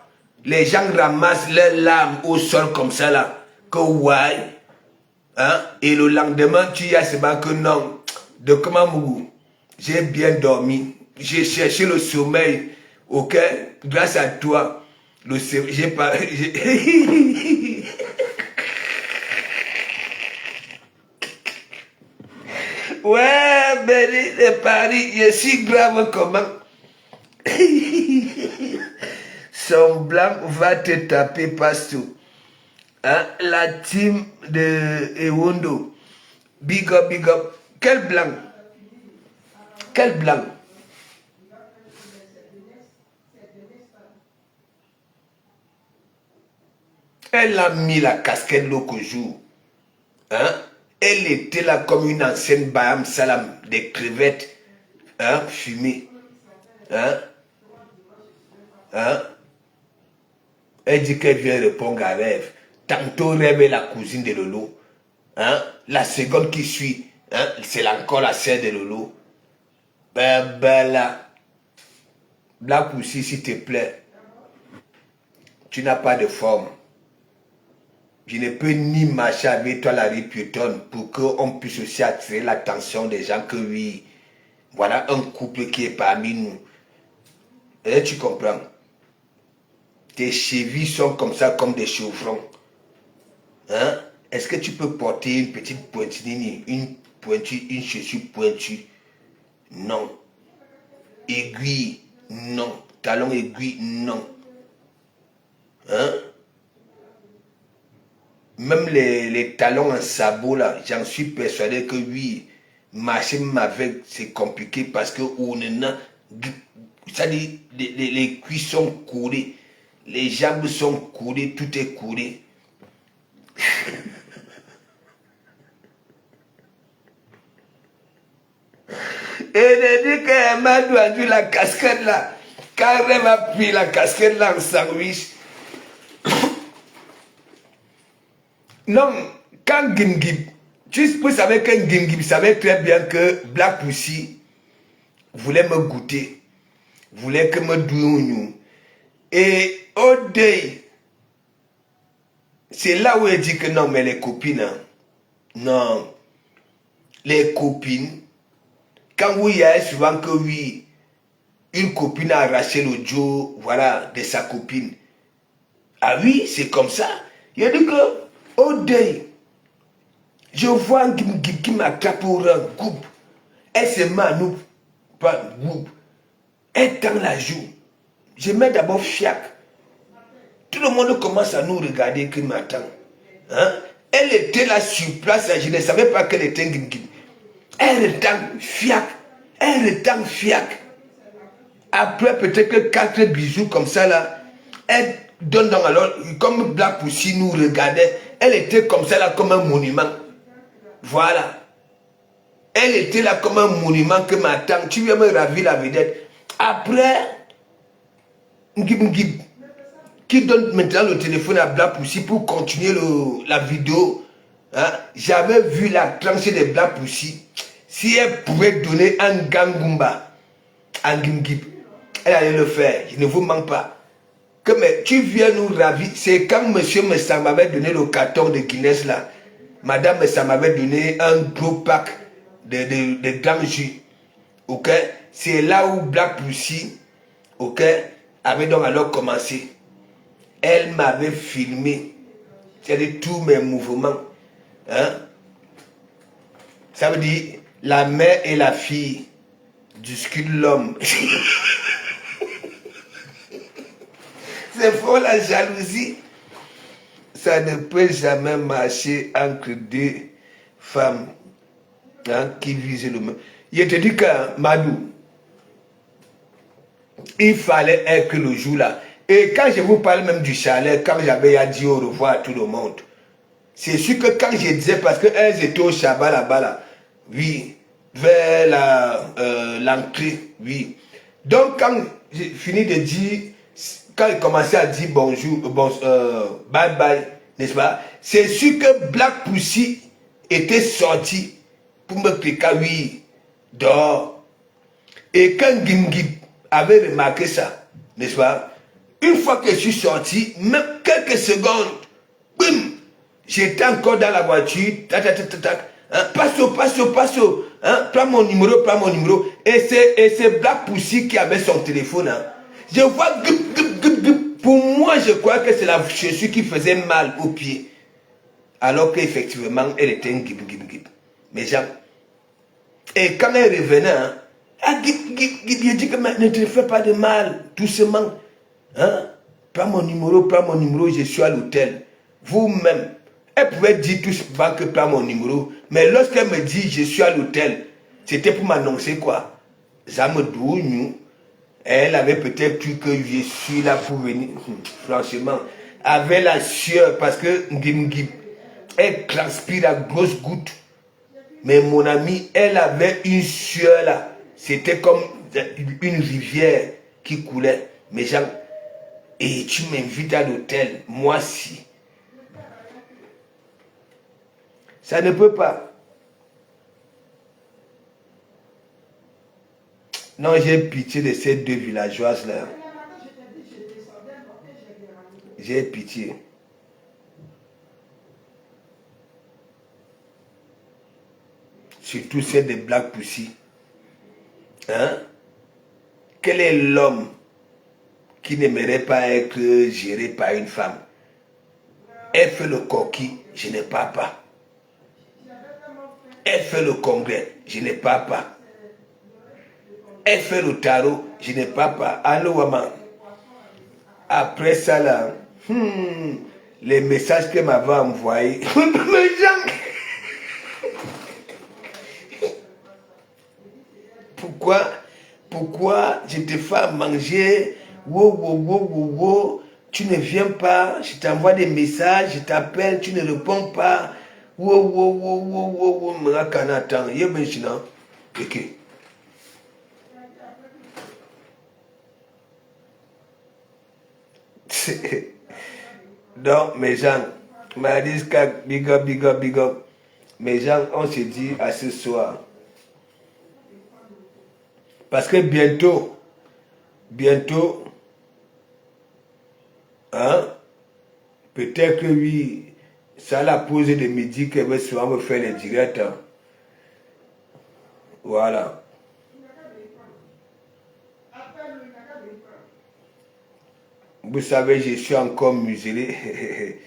les gens ramassent leurs larmes au sol comme ça là. Que ouais. Hein? Et le lendemain, tu y as ce que non. De Komamou, j'ai bien dormi. J'ai cherché le sommeil. Ok? Grâce à toi, le sommeil, j'ai pas... Ouais, Béni de Paris, je suis grave comment? Son blanc va te taper partout. Hein? La team de Ewondo. Big up. Quel blanc? Quel blanc? Elle a mis la casquette l'autre jour. Hein? Elle était là comme une ancienne Bayam Salam, des crevettes, hein, fumées. Hein? Hein? Elle dit qu'elle vient répondre à rêve. Tantôt rêve est la cousine de Lolo. Hein? La seconde qui suit, hein? C'est encore la sœur de Lolo. Ben là. Black Pussy, s'il te plaît. Tu n'as pas de forme. Je ne peux ni marcher avec toi la rue piétonne pour qu'on puisse aussi attirer l'attention des gens que oui, voilà un couple qui est parmi nous. Et tu comprends? Tes chevilles sont comme ça, comme des chevrons. Hein? Est-ce que tu peux porter une petite pointinini, une chaussure pointue? Non. Aiguille, non. Talon aiguille, non. Hein? Même les talons en sabot là, j'en suis persuadé que oui, marcher avec c'est compliqué parce que ça dit, les cuisses sont coulées, les jambes sont coulées, tout est coulé. Et elle dit qu'elle m'a donné la casquette là, quand elle m'a pris la casquette là en sandwich. Non, quand Gimgib, vous savez que Gimgib savait très bien que Black Pussy voulait me goûter, voulait que me douille. Et au day, c'est là où elle dit que non, mais les copines, hein, non, les copines, quand vous y avez souvent que oui, une copine a arraché le Joe, voilà, de sa copine. Ah oui, c'est comme ça. Il a dit que au day, je vois un qui m'attrape au rang, coupe. Elle se met à nous, pas coupe. Elle tend la joue. Je mets d'abord fiac. Tout le monde commence à nous regarder qui m'attend. Hein? Elle était là sur place, je ne savais pas qu'elle était Gimgim. Elle retend fiac. Elle retend fiac. Après peut-être que 4 bisous comme ça là, elle donne donc alors, comme Black Pussy nous regardait, elle était comme ça là, comme un monument. Voilà. Elle était là comme un monument que m'attend. Tu viens me ravir la vedette. Après, Ngib, qui donne maintenant le téléphone à Black Pussy pour continuer la vidéo. Hein? J'avais vu la tranchée de Black Pussy. Si elle pouvait donner un gangumba à Ngib, elle allait le faire. Je ne vous mens pas. Que mais tu viens nous ravir. C'est quand monsieur Messa m'avait donné le carton de Guinness là. Madame Messa m'avait donné un gros pack de grands jus. Ok? C'est là où Black Pussy, ok, avait donc alors commencé. Elle m'avait filmé. C'est-à-dire tous mes mouvements. Hein? Ça veut dire la mère et la fille discutent l'homme. C'est faux la jalousie. Ça ne peut jamais marcher entre deux femmes, hein, qui visent le même. Je te dis que Madou, il fallait être le jour là. Et quand je vous parle même du chalet, quand j'avais à dire au revoir à tout le monde, c'est sûr que quand je disais, parce qu'elles étaient au Shabbat là-bas, là, oui, vers l'entrée, oui. Donc quand j'ai fini de dire, quand il commençait à dire bonjour, bye bye, n'est-ce pas? C'est sûr que Black Pussy était sorti pour me cliquer, oui, dehors. Et quand Gimgib avait remarqué ça, n'est-ce pas? Une fois que je suis sorti, même quelques secondes, bim, j'étais encore dans la voiture, tac, tac, tac, tac, hein, passe, hein, prends mon numéro. Et c'est Black Pussy qui avait son téléphone. Hein. Je vois, pour moi, je crois que c'est la chaussure qui faisait mal au pied. Alors qu'effectivement, elle était un gib. Mais genre, et quand elle revenait, hein, il dit que ne te fais pas de mal, doucement. Hein? Prends mon numéro, je suis à l'hôtel. Vous-même, elle pouvait dire tout souvent que prends mon numéro, mais lorsqu'elle me dit je suis à l'hôtel, c'était pour m'annoncer quoi? Ça me douille. Elle avait peut-être cru que je suis là pour venir. Franchement, avec la sueur, parce que elle transpire à grosses gouttes. Mais mon ami, elle avait une sueur là. C'était comme une rivière qui coulait. Mais genre, Et tu m'invites à l'hôtel, moi si. Ça ne peut pas. Non, j'ai pitié de ces deux villageoises-là. J'ai pitié. Surtout celle de Black Pussy. Hein? Quel est l'homme qui n'aimerait pas être géré par une femme? Elle fait le coquille, je n'ai pas. Elle fait le congrès, je n'ai pas. Elle fait le tarot, je n'ai pas. Allô, maman. Après ça, là, les messages qu'elle m'avait envoyés. Mais Jean, pourquoi je te fais manger? Tu ne viens pas, je t'envoie des messages, je t'appelle, tu ne réponds pas. Attends, il y a maintenant. Ok. Donc, mes gens, big up. Mes gens, on se dit à ce soir. Parce que bientôt, hein, peut-être que oui, ça la pause de midi qu'elle va souvent me faire les directs. Hein. Voilà. Vous savez, je suis encore muselé.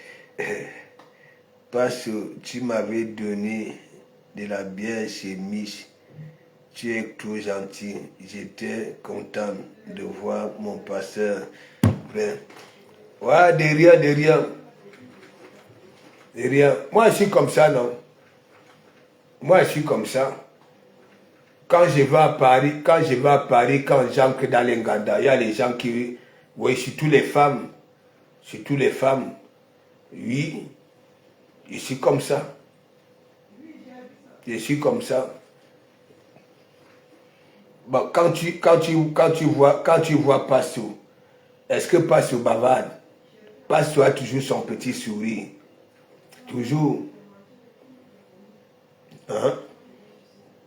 Parce que tu m'avais donné de la bière chez Mich. Tu es trop gentil. J'étais content de voir mon pasteur. Ouais, de rien. Moi, je suis comme ça, non? Moi, je suis comme ça. Quand je vais à Paris, quand j'entre dans les Nganda, il y a les gens qui... Oui, surtout les femmes. Oui, je suis comme ça. Bon, quand tu vois Passo, est-ce que Passo bavarde? Passo a toujours son petit sourire. Toujours. Hein?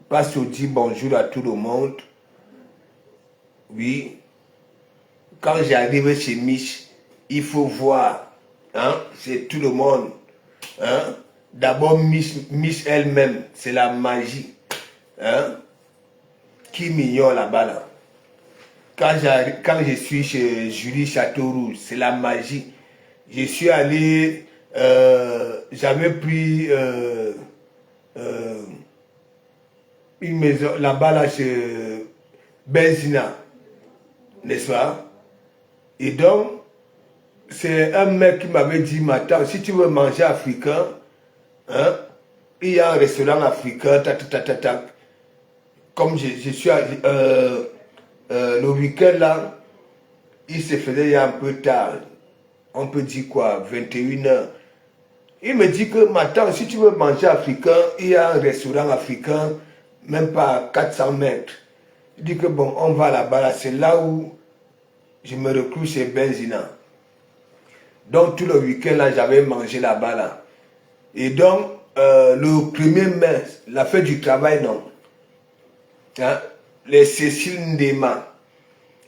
Passo dit bonjour à tout le monde. Oui. Quand j'arrive chez Mich, il faut voir. Hein? C'est tout le monde. Hein? D'abord, Mich elle-même, c'est la magie. Hein? Qui mignon là-bas là. Quand je suis chez Julie Châteauroux, c'est la magie. Je suis allé, j'avais pris une maison là-bas là chez Benzina, n'est-ce pas? Et donc, c'est un mec qui m'avait dit, Matin, si tu veux manger africain, hein, il y a un restaurant africain, comme je suis allé, le week-end là, il se faisait il y a un peu tard. On peut dire quoi, 21h. Il me dit que, Matin, si tu veux manger africain, il y a un restaurant africain, même pas à 400 mètres. Il dit que bon, on va là-bas, là, c'est là où je me recrue chez Benzina. Donc tout le week-end là, j'avais mangé là-bas là. Et donc, le 1er mai, la fête du travail, non. Hein? Les Cécile Ndema,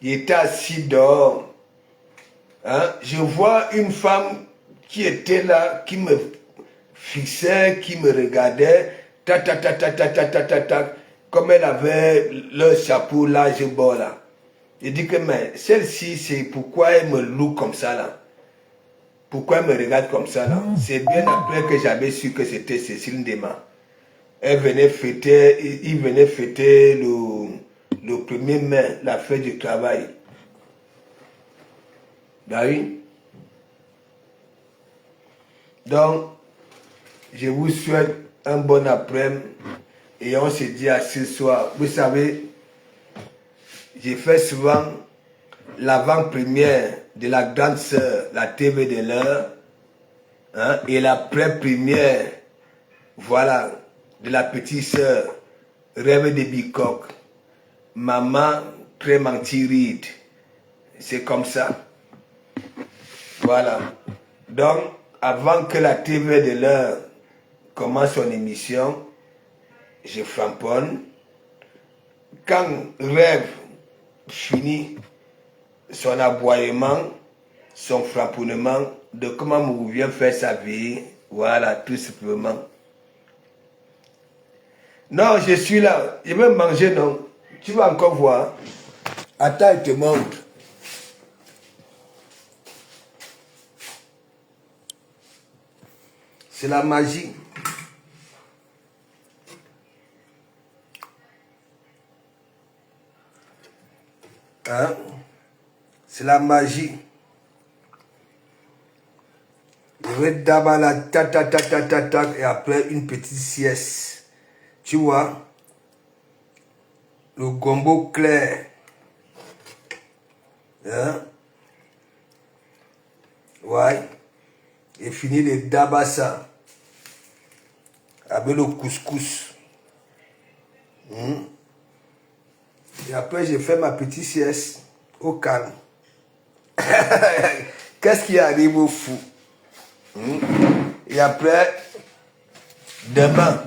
il était assis dehors. Hein? Je vois une femme qui était là, qui me fixait, qui me regardait, comme elle avait le chapeau large bord là. Je dis que mais celle-ci, c'est pourquoi elle me loue comme ça là. Pourquoi elle me regarde comme ça là? C'est bien après que j'avais su que c'était Cécile Ndema. Il venait fêter le 1er mai, la fête du travail. Bah oui. Donc, je vous souhaite un bon après-midi et on se dit à ce soir. Vous savez, j'ai fait souvent l'avant-première de la grande sœur, la TV de l'heure, hein, et la pré-première, voilà, de la petite sœur, Rêve de Bicoque, Maman Clémentine Reed. C'est comme ça. Voilà. Donc, avant que la TV de l'heure commence son émission, je framponne. Quand Rêve finit son aboiement, son framponnement, de comment Mougou vient faire sa vie, voilà, tout simplement. Non, je suis là. Je vais manger, non. Tu vas encore voir. Attends, je te montre. C'est la magie. Hein? C'est la magie. Je vais d'abord la ta, et après une petite sieste. Tu vois? Le gombo clair. Hein? Ouais. Et fini les dabassa. Avec le couscous. Et après, j'ai fait ma petite sieste au calme. Qu'est-ce qui arrive au fou? Et après, demain,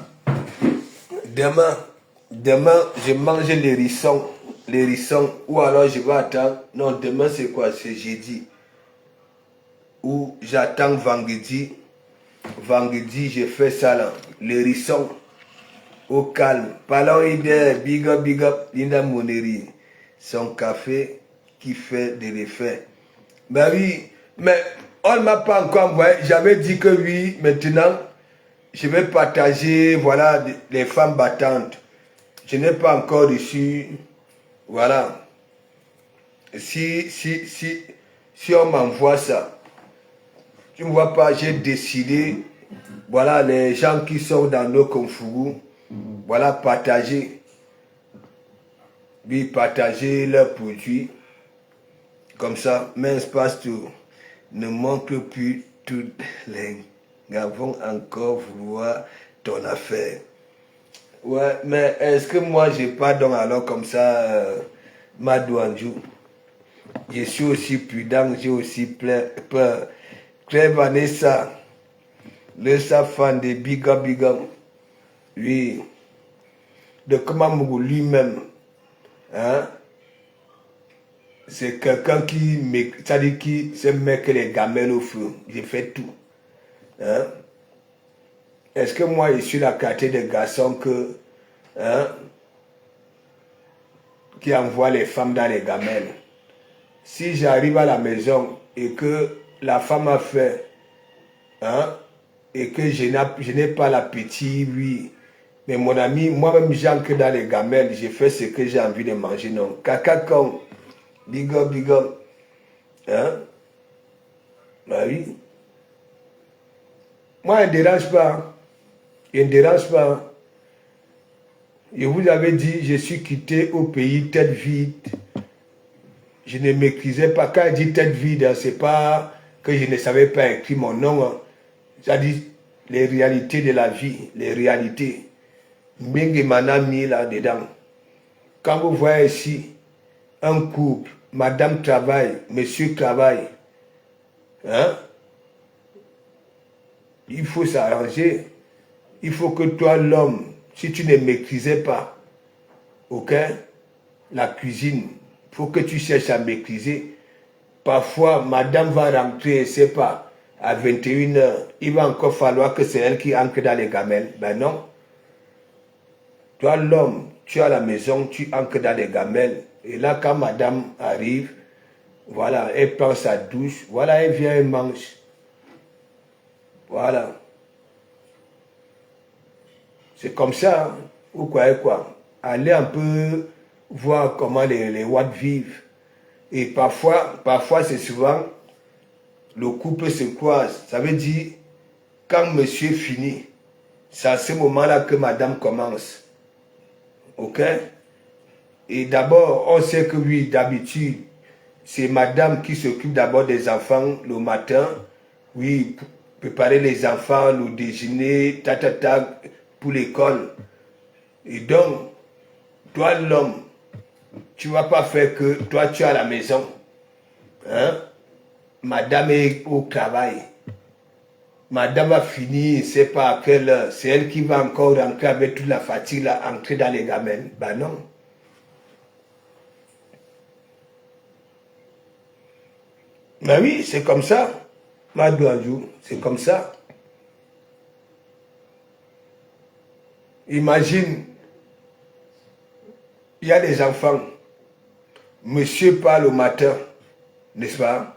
je mange les hérissons. Ou alors je vais attendre. Non, demain c'est quoi? C'est jeudi. Ou j'attends vendredi. Vendredi, je fais ça là. Les hérissons. Au calme. Parlons idée, big up, Linda Moneri. Son café qui fait de l'effet. Ben oui, mais on ne m'a pas encore envoyé. J'avais dit que oui, maintenant, je vais partager, voilà, les femmes battantes. Je n'ai pas encore reçu, voilà. Si on m'envoie ça, tu ne vois pas, j'ai décidé, voilà, les gens qui sont dans nos conflits, voilà, partager leurs produits. Comme ça, mais espace tout ne manque plus, tous les gars vont encore vouloir ton affaire. Ouais, mais est-ce que moi j'ai pas donc alors comme ça, Madouanjou? Je suis aussi prudent, j'ai aussi peur. Claire Vanessa, le fan de Big Up, oui, de Kamamougou lui-même, hein? C'est quelqu'un qui sait mettre les gamelles au feu. J'ai fait tout. Hein? Est-ce que moi, je suis la qualité de garçon hein, qui envoie les femmes dans les gamelles? Si j'arrive à la maison et que la femme a fait, hein, et que je n'ai pas l'appétit, oui, mais mon ami, moi-même, j'entre dans les gamelles, j'ai fait ce que j'ai envie de manger, non. Caca con. Big up. Hein? Bah oui. Moi, il ne dérange pas. Je vous avais dit, je suis quitté au pays tête vide. Je ne maîtrisais pas. Quand je dis tête vide, c'est pas que je ne savais pas écrire mon nom. C'est-à-dire les réalités de la vie, les réalités. Mbingi mana mis là-dedans. Quand vous voyez ici un couple, madame travaille, monsieur travaille, hein? Il faut s'arranger. Il faut que toi, l'homme, si tu ne maîtrisais pas, ok, la cuisine, il faut que tu cherches à maîtriser. Parfois, madame va rentrer, je ne sais pas, à 21h. Il va encore falloir que c'est elle qui entre dans les gamelles. Ben non. Toi, l'homme, tu es à la maison, tu entres dans les gamelles. Et là, quand madame arrive, voilà, elle prend sa douche, voilà, elle vient, elle mange. Voilà. C'est comme ça, hein. Vous croyez quoi? Allez un peu voir comment les Watts vivent. Et parfois c'est souvent, le couple se croise. Ça veut dire, quand monsieur finit, c'est à ce moment-là que madame commence. Ok? Et d'abord, on sait que oui, d'habitude, c'est madame qui s'occupe d'abord des enfants le matin. Oui, préparer les enfants, le déjeuner, pour l'école. Et donc, toi l'homme, tu ne vas pas faire que toi tu es à la maison. Hein? madame est au travail. Madame a fini, je ne sais pas à quelle heure. C'est elle qui va encore rentrer avec toute la fatigue, là, entrer dans les gamelles. Ben non. Mais oui, c'est comme ça. Madouajou, c'est comme ça. Imagine, il y a des enfants. Monsieur parle au matin, n'est-ce pas?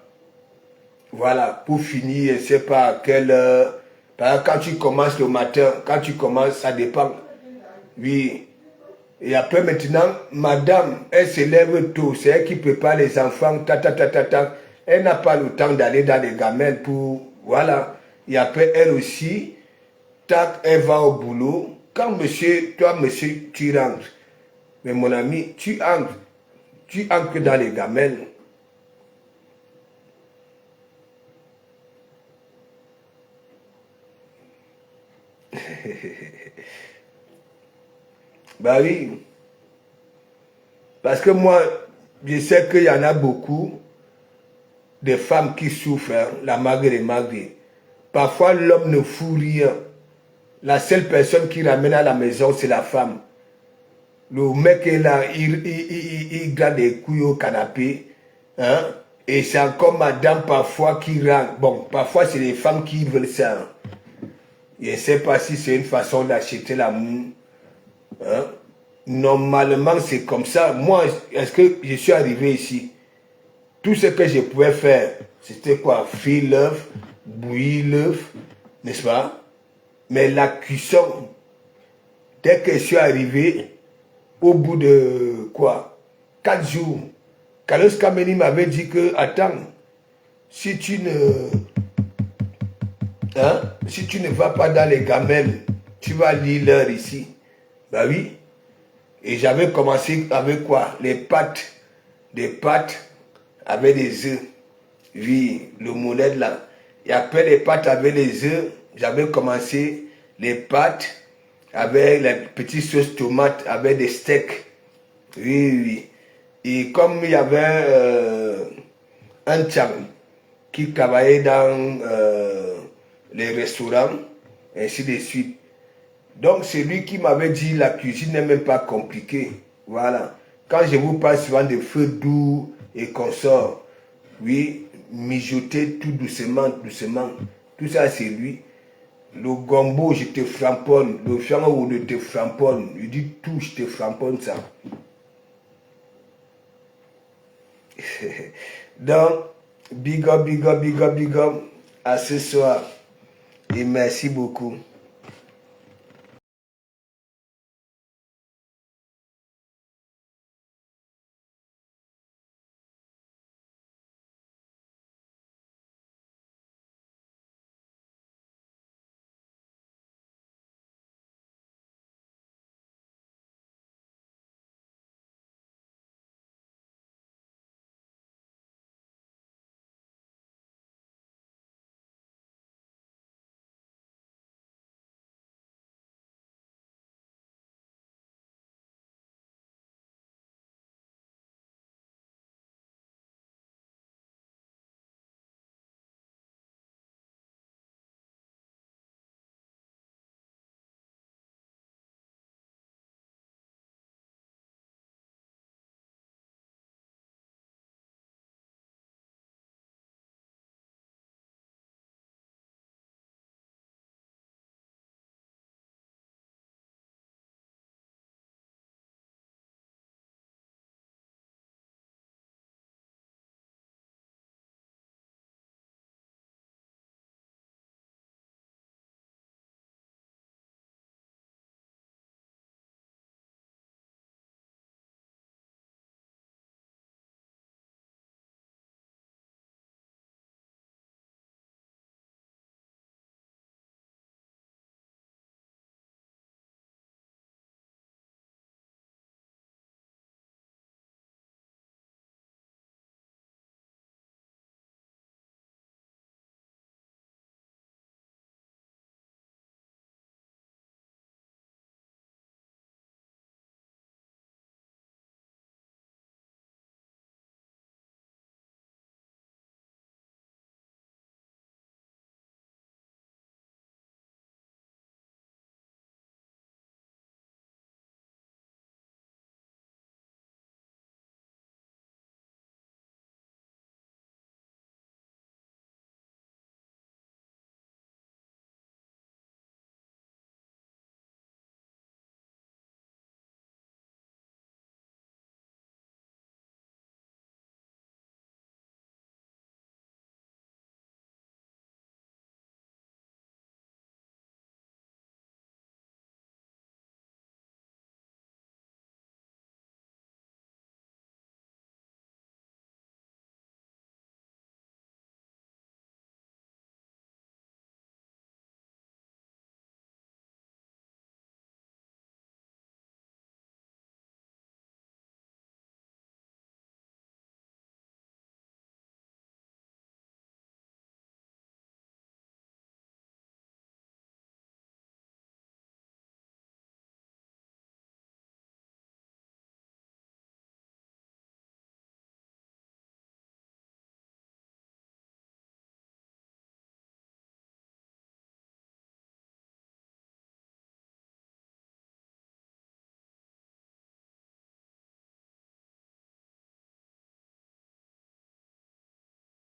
Voilà, pour finir, je ne sais pas à quelle heure. Quand tu commences le matin, quand tu commences, ça dépend. Oui. Et après maintenant, madame, elle se lève tôt. C'est elle qui prépare les enfants. Elle n'a pas le temps d'aller dans les gamelles pour... Voilà. Et après, elle aussi, tac, elle va au boulot. Quand monsieur, toi, monsieur, tu rentres. Mais mon ami, tu entres dans les gamelles. Bah oui. Parce que moi, je sais qu'il y en a beaucoup de femmes qui souffrent, hein, la malgré. Parfois, l'homme ne fout rien. La seule personne qui ramène à la maison, c'est la femme. Le mec est là, il garde des couilles au canapé. Hein, et c'est encore madame parfois qui rend. Bon, parfois, c'est les femmes qui veulent ça. Hein. Je ne sais pas si c'est une façon d'acheter l'amour. Hein. Normalement, c'est comme ça. Moi, est-ce que je suis arrivé ici? Tout ce que je pouvais faire, c'était quoi? Frire l'œuf, bouillir l'œuf, n'est-ce pas? Mais la cuisson, dès que je suis arrivé, au bout de quoi? 4 jours, Carlos Kameni m'avait dit que, attends, si tu ne vas pas dans les gamelles, tu vas lire l'heure ici. Bah oui. Et j'avais commencé avec quoi? Les pâtes. Des pâtes avec des œufs. Oui, le monnaie là. Et après les pâtes avec les œufs, j'avais commencé les pâtes avec les petites sauces tomates, avec des steaks. Oui, oui. Et comme il y avait un tcham qui travaillait dans les restaurants, ainsi de suite. Donc c'est lui qui m'avait dit la cuisine n'est même pas compliquée. Voilà. Quand je vous parle souvent de feu doux et consorts, oui, mijoter tout doucement, doucement. Tout ça c'est lui. Le gombo, je te framponne. Le fiango ou je te framponne. Je dis tout, je te framponne ça. Donc, big up, big up, big up, big up. À ce soir. Et merci beaucoup.